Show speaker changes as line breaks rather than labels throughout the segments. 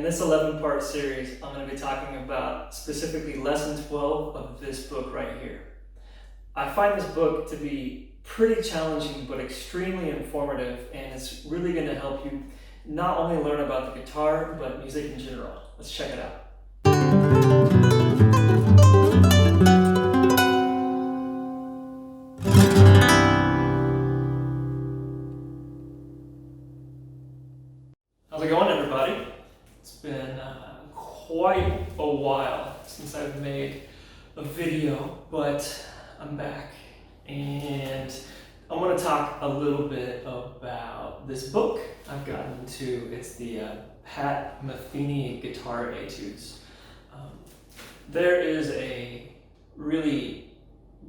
this 11-part series, I'm going to be talking about specifically lesson 12 of this book right here. I find this book to be pretty challenging but extremely informative, and it's really going to help you not only learn about the guitar, but music in general. Let's check it out. How's it going, everybody? It's been quite a while since I've made a video, but I'm back and I want to talk a little bit about this book I've gotten into. It's the Pat Metheny Guitar Etudes. There is a really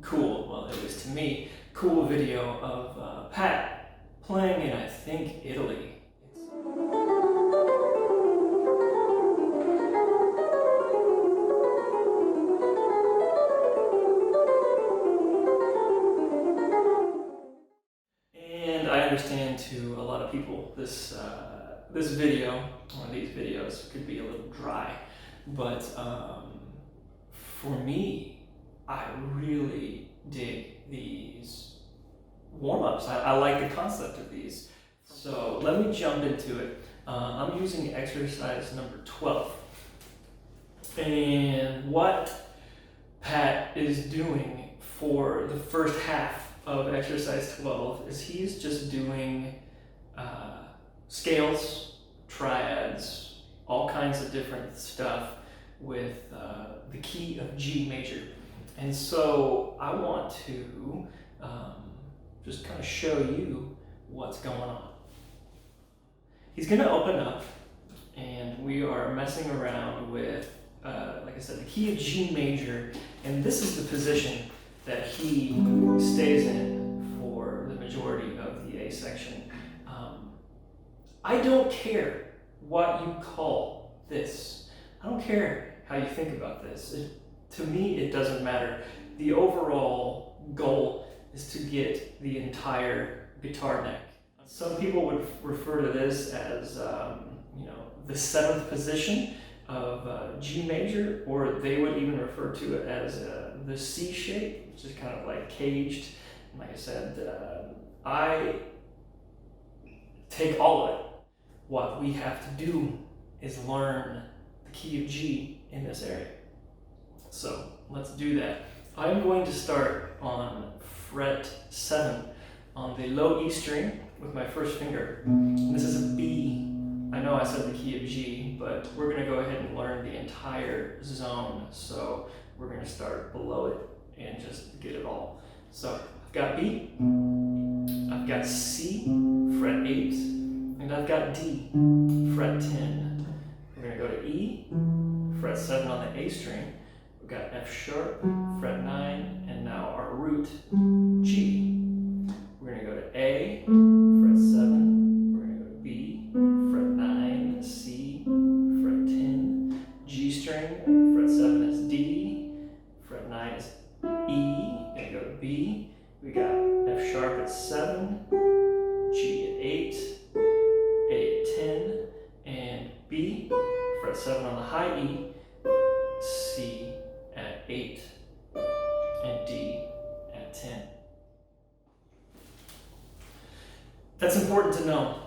cool, well, at least to me, cool video of Pat playing in, I think, Italy. I understand to a lot of people this video, one of these videos, could be a little dry, but for me, I really dig these warm-ups. I like the concept of these. So let me jump into it. I'm using exercise number 12. And what Pat is doing for the first half of exercise 12 is he's just doing scales, triads, all kinds of different stuff with the key of G major. And so I want to just kind of show you what's going on. He's going to open up and we are messing around with, like I said, the key of G major, and this is the position that he stays in for the majority of the A section. I don't care what you call this. I don't care how you think about this. To me, it doesn't matter. The overall goal is to get the entire guitar neck. Some people would refer to this as the 7th position of G major, or they would even refer to it as the C shape, which is kind of like caged. And like I said, I take all of it. What we have to do is learn the key of G in this area. So let's do that. I'm going to start on fret 7 on the low E string with my first finger. And this is a B. I know I said the key of G, but we're going to go ahead and learn the entire zone. So we're going to start below it and just get it all. So I've got B, I've got C, fret 8, and I've got D, fret 10. We're going to go to E, fret 7 on the A string. We've got F sharp, fret 9, and now our root, G. We're going to go to A, fret 7. We're going to go to B, fret 9, C, fret 10, G string, fret 7 is D, fret 9 is E. Going to go to B. We got F sharp at 7, G at 8, A at 10, and B, fret 7 on the high E, C at 8, and D at 10. That's important to know.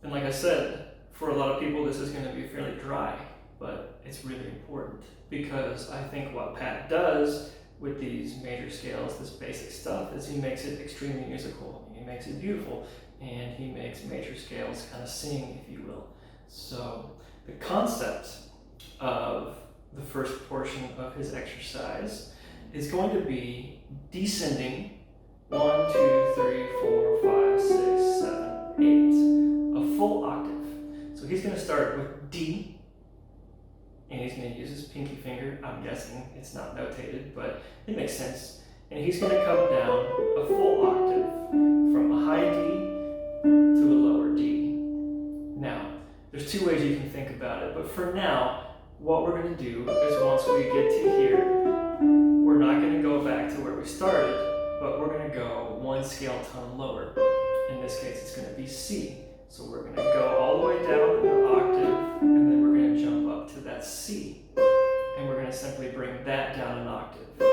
And like I said, for a lot of people this is going to be fairly dry, but it's really important because I think what Pat does with these major scales, this basic stuff, is he makes it extremely musical. He makes it beautiful, and he makes major scales kind of sing, if you will. So the concept of the first portion of his exercise is going to be descending 1, 2, 3, 4, 5, 6, 7, 8, a full octave. So he's going to start with D, and he's going to use his pinky finger. I'm guessing it's not notated, but it makes sense. And he's going to come down a full octave from a high D to a lower D. Now, there's two ways you can think about it, but for now, what we're going to do is once we get to here, we're not going to go back to where we started, but we're going to go one scale tone lower. In this case, it's going to be C. So we're going to go all the way down in the octave, and then we're going to jump that's C. And we're going to simply bring that down an octave. We're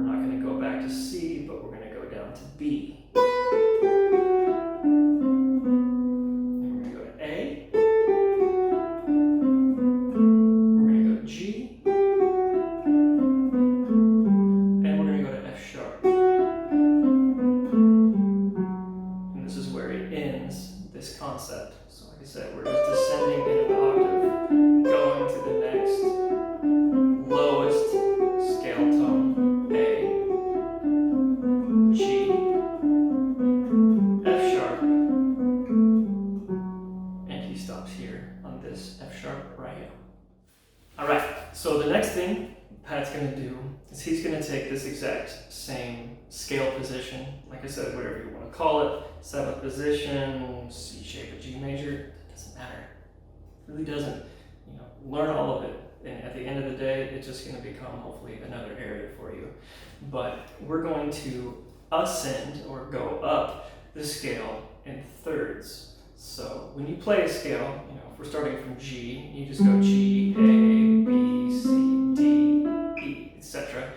not going to go back to C, but we're going to go down to B. And we're going to go to A. We're going to go to G. And we're going to go to F sharp. And this is where it ends this concept. So like I said, we're just descending in an octave, going to the next lowest scale tone, A, G, F sharp, and he stops here on this F sharp right here. All right, so the next thing Pat's going to do is he's going to take this exact same scale position, like I said, whatever you want to call it, 7th position, C shape of G major, it doesn't matter. It really doesn't. Learn all of it, and at the end of the day, it's just going to become hopefully another area for you. But we're going to ascend or go up the scale in thirds. So when you play a scale, if we're starting from G, you just go G, A, B, C, D, E, etc.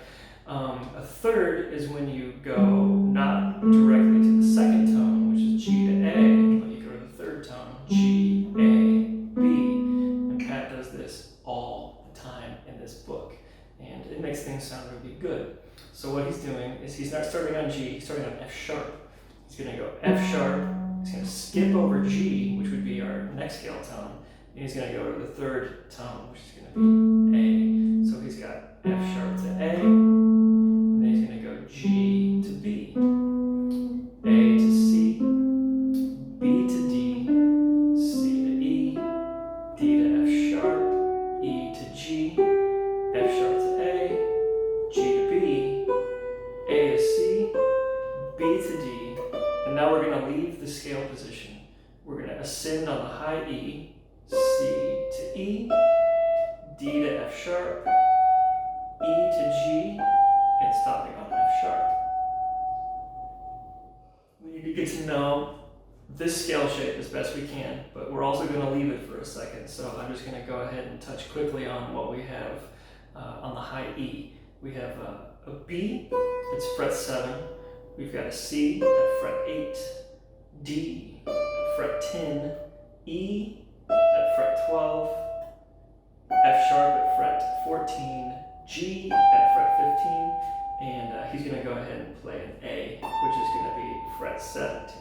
A third is when you go not directly to the second tone, which is G to A, but you go to the third tone, G, A, B. And Pat does this all the time in this book. And it makes things sound really good. So what he's doing is he's not starting on G, he's starting on F sharp. He's going to go F sharp, he's going to skip over G, which would be our next scale tone, and he's going to go to the third tone, which is going to be A. So he's got F sharp to A, and then he's going to go G to B, A to C, B to D, C to E, D to F sharp, E to G, F sharp to A, G to B, A to C, B to D, and now we're going to leave the scale position. We're going to ascend on the high E, C to E, D to F sharp, E to G, and stopping on F sharp. We need to get to know this scale shape as best we can, but we're also going to leave it for a second. So I'm just going to go ahead and touch quickly on what we have on the high E. We have a B, it's fret 7. We've got a C at fret 8, D at fret 10, E at fret 12, F sharp at fret 14, G at fret 15, and he's going to go ahead and play an A, which is going to be fret 17.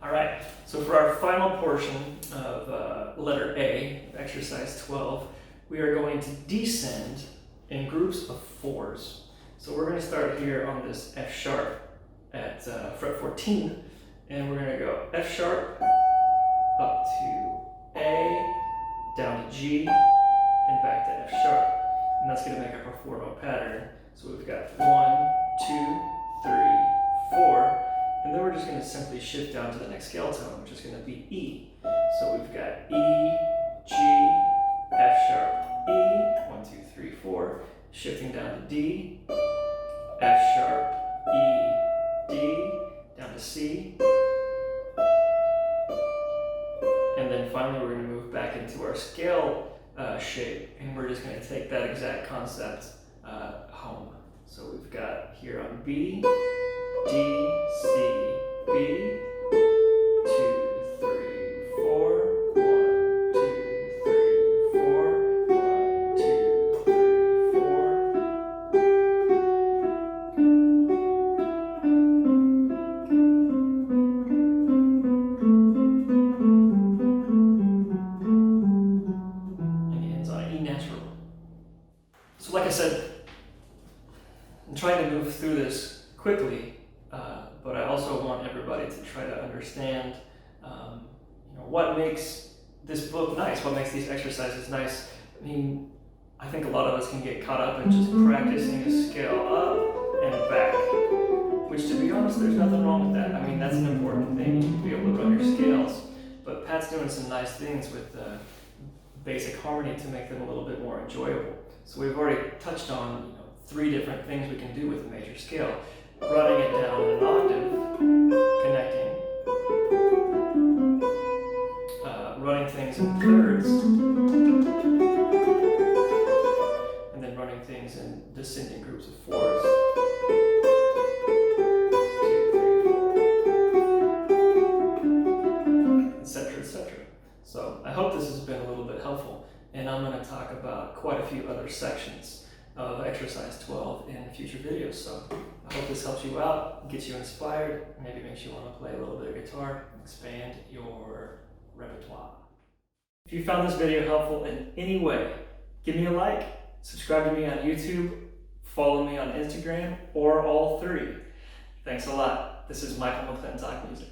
All right, so for our final portion of letter A, exercise 12, we are going to descend in groups of 4s. So we're going to start here on this F sharp at fret 14, and we're going to go F sharp up to A, down to G, and back to F sharp. And that's going to make up our 4-note pattern. So we've got 1, 2, 3, 4, and then we're just going to simply shift down to the next scale tone, which is going to be E. So we've got E, G, F sharp, E, 1, 2, 3, 4, shifting down to D, F sharp, E, D, down to C, and then finally we're going to move back into our scale shape, and we're just going to take that exact concept home. So we've got here on B, D, C, B, 2, 3, 4, 1, 2, 3, 4, 1, 2, 3, 4. And he ends on E natural. So like I said, I'm trying to move through this quickly, but I also want everybody to try to understand what makes this book nice, what makes these exercises nice. I mean, I think a lot of us can get caught up in just practicing to scale up and back, which, to be honest, there's nothing wrong with that. I mean, that's an important thing, to be able to run your scales, but Pat's doing some nice things with basic harmony to make them a little bit more enjoyable. So we've already touched on 3 different things we can do with a major scale. Running it down an octave, connecting, things in thirds, and then running things in descending groups of fours. 2, 3, 4, etc., etc. So I hope this has been a little bit helpful, and I'm going to talk about quite a few other sections of exercise 12 in future videos. So I hope this helps you out, gets you inspired, maybe makes you want to play a little bit of guitar, expand your repertoire. If you found this video helpful in any way, give me a like, subscribe to me on YouTube, follow me on Instagram, or all three. Thanks a lot. This is Michael McClintock Music.